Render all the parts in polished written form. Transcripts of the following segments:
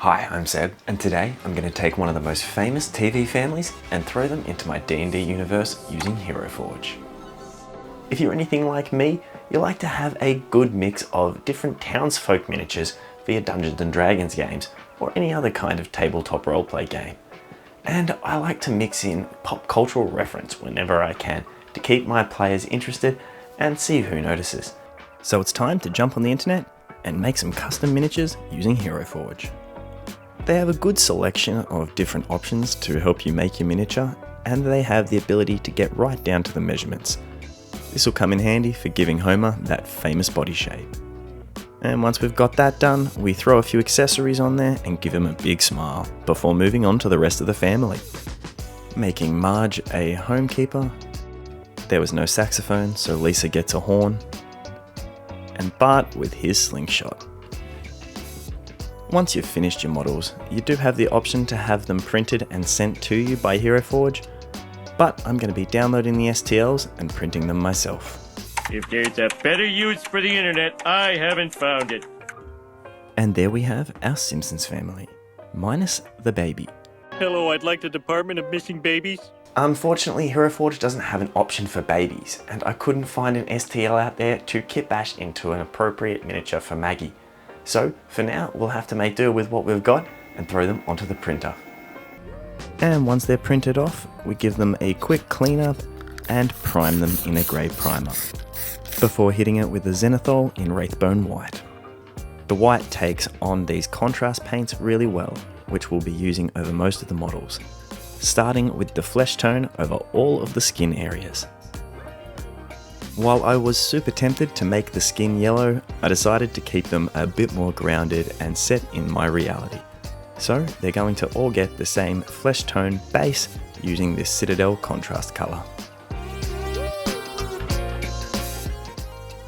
Hi, I'm Seb, and today I'm going to take one of the most famous TV families and throw them into my D&D universe using Heroforge. If you're anything like me, you like to have a good mix of different Townsfolk miniatures for your Dungeons & Dragons games, or any other kind of tabletop roleplay game. And I like to mix in pop cultural reference whenever I can to keep my players interested and see who notices. So it's time to jump on the internet and make some custom miniatures using Heroforge. They have a good selection of different options to help you make your miniature, and they have the ability to get right down to the measurements. This will come in handy for giving Homer that famous body shape. And once we've got that done, we throw a few accessories on there and give him a big smile before moving on to the rest of the family. Making Marge a homekeeper. There was no saxophone, so Lisa gets a horn. And Bart with his slingshot. Once you've finished your models, you do have the option to have them printed and sent to you by Heroforge, but I'm going to be downloading the STLs and printing them myself. If there's a better use for the internet, I haven't found it. And there we have our Simpsons family, minus the baby. Hello, I'd like the Department of Missing Babies. Unfortunately, Heroforge doesn't have an option for babies, and I couldn't find an STL out there to kit bash into an appropriate miniature for Maggie. So, for now, we'll have to make do with what we've got and throw them onto the printer. And once they're printed off, we give them a quick cleanup and prime them in a grey primer, before hitting it with a Zenithal in Wraithbone White. The white takes on these contrast paints really well, which we'll be using over most of the models, starting with the flesh tone over all of the skin areas. While I was super tempted to make the skin yellow, I decided to keep them a bit more grounded and set in my reality. So they're going to all get the same flesh tone base using this Citadel contrast colour.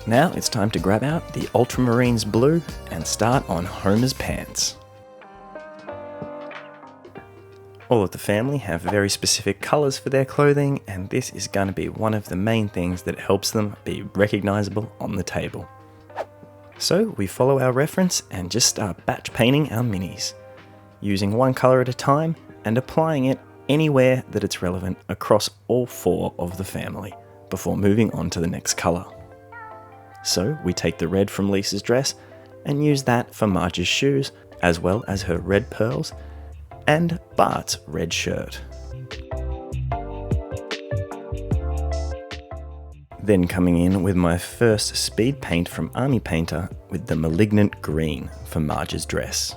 Now it's time to grab out the Ultramarines blue and start on Homer's pants. All of the family have very specific colours for their clothing, and this is going to be one of the main things that helps them be recognisable on the table. So we follow our reference and just start batch painting our minis, using one colour at a time and applying it anywhere that it's relevant across all four of the family before moving on to the next colour. So we take the red from Lisa's dress and use that for Marge's shoes, as well as her red pearls and Bart's red shirt. Then coming in with my first speed paint from Army Painter with the Malignant Green for Marge's dress.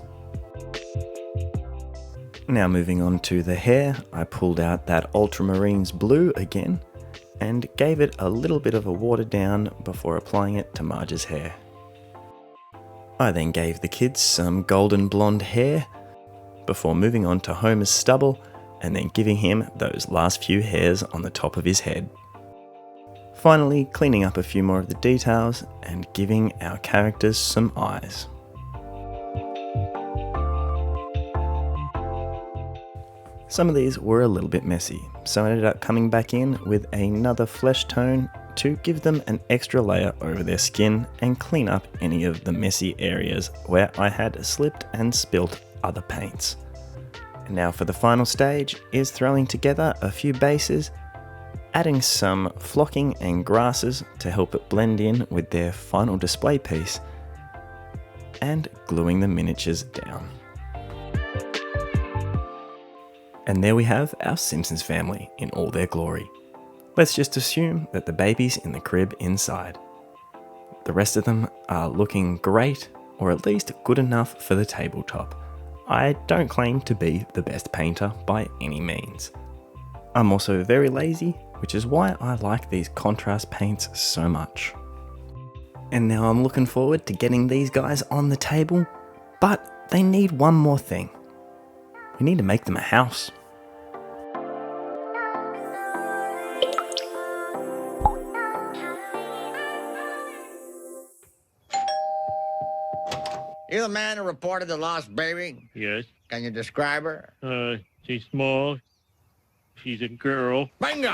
Now moving on to the hair, I pulled out that Ultramarines blue again and gave it a little bit of a water down before applying it to Marge's hair. I then gave the kids some golden blonde hair before moving on to Homer's stubble and then giving him those last few hairs on the top of his head. Finally, cleaning up a few more of the details and giving our characters some eyes. Some of these were a little bit messy, so I ended up coming back in with another flesh tone to give them an extra layer over their skin and clean up any of the messy areas where I had slipped and spilt other paints. And now for the final stage is throwing together a few bases, adding some flocking and grasses to help it blend in with their final display piece, and gluing the miniatures down. And there we have our Simpsons family in all their glory. Let's just assume that the baby's in the crib inside. The rest of them are looking great, or at least good enough for the tabletop. I don't claim to be the best painter by any means. I'm also very lazy, which is why I like these contrast paints so much. And now I'm looking forward to getting these guys on the table, but they need one more thing. We need to make them a house. You the man who reported the lost baby? Yes. Can you describe her? She's small. She's a girl. Bingo!